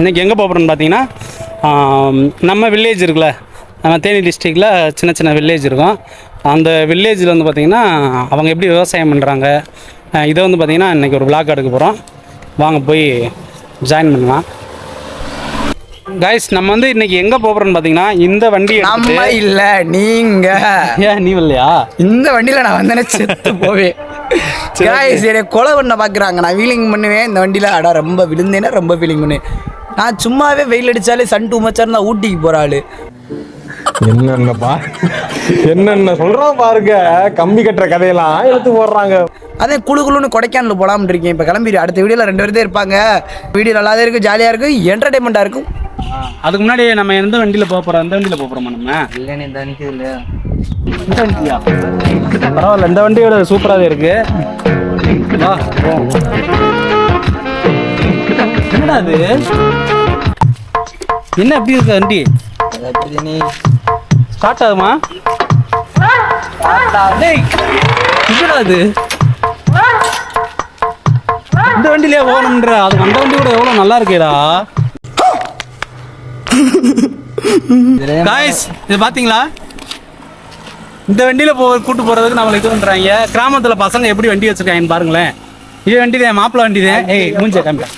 இன்றைக்கி எங்கே போகிறோன்னு பார்த்தீங்கன்னா நம்ம வில்லேஜ் இருக்குல்ல, நம்ம தேனி டிஸ்ட்ரிக்டில் சின்ன சின்ன வில்லேஜ் இருக்கும். அந்த வில்லேஜில் வந்து பார்த்திங்கன்னா அவங்க எப்படி விவசாயம் பண்ணுறாங்க, இதை வந்து பார்த்திங்கன்னா இன்றைக்கி ஒரு விளாக் எடுக்க போகிறோம். வாங்க போய் ஜாயின் பண்ணலாம். கைஸ், நம்ம வந்து இன்றைக்கி எங்கே போகிறோன்னு பார்த்தீங்கன்னா இந்த வண்டி நம்ம இல்லை நீங்கள். ஏன் நீ இல்லையா? இந்த வண்டியில் நான் வந்தேன்னா செத்து போவேன். சரி, கொலை பண்ண பார்க்குறாங்க. நான் வீலிங் பண்ணுவேன் இந்த வண்டியில். அடா ரொம்ப விழுந்தேன்னா ரொம்ப ஃபீலிங் பண்ணுவேன். நான் சும்மாவே வெயில் அடித்தாலே சன் டூ மச்சாக இருந்தால் ஊட்டிக்கு போகிற ஆள். என்னென்ன சொல்கிறோம் பாருங்க. கம்பி கட்டுற கதையெல்லாம் எடுத்து போடுறாங்க. அதே குழுன்னு கொடைக்கானல் போகலாம்னு இருக்கேன். இப்போ கிளம்பிடு. அடுத்த வீடியோவில் 2 பேர் தான் இருப்பாங்க. வீடியோ நல்லாதான் இருக்கும், ஜாலியாக இருக்கும், என்டர்டைன்மெண்ட்டாக இருக்கும். அதுக்கு முன்னாடி நம்ம எந்த வண்டியில் போக போகிறோம்? எந்த வண்டியில் போக போகிறோமா? நம்ம இல்லைன்னு இந்த வண்டி இல்லை. இந்த வண்டியா? பரவாயில்ல, இந்த வண்டியோட சூப்பராகவே இருக்கு. வா என்னடா அது? என்ன எப்படி இருக்கு வண்டி? ஸ்டார்ட் ஆகுமா? என்னடா அது? இந்த வண்டியிலே போகணும்ன்ற அது அந்த வண்டி கூட எவ்வளோ நல்லா இருக்கேடா. காய்ஸ், இது பார்த்தீங்களா? இந்த வண்டியில் கூட்டு போகிறதுக்கு நம்மளை இது பண்ணுறாங்க. கிராமத்தில் பசங்க எப்படி வண்டி வச்சுருக்காங்கன்னு பாருங்களேன். இது வண்டி தான், மாப்பிள்ளை வண்டி தான். ஏய் மூஞ்ச காமிப்பா.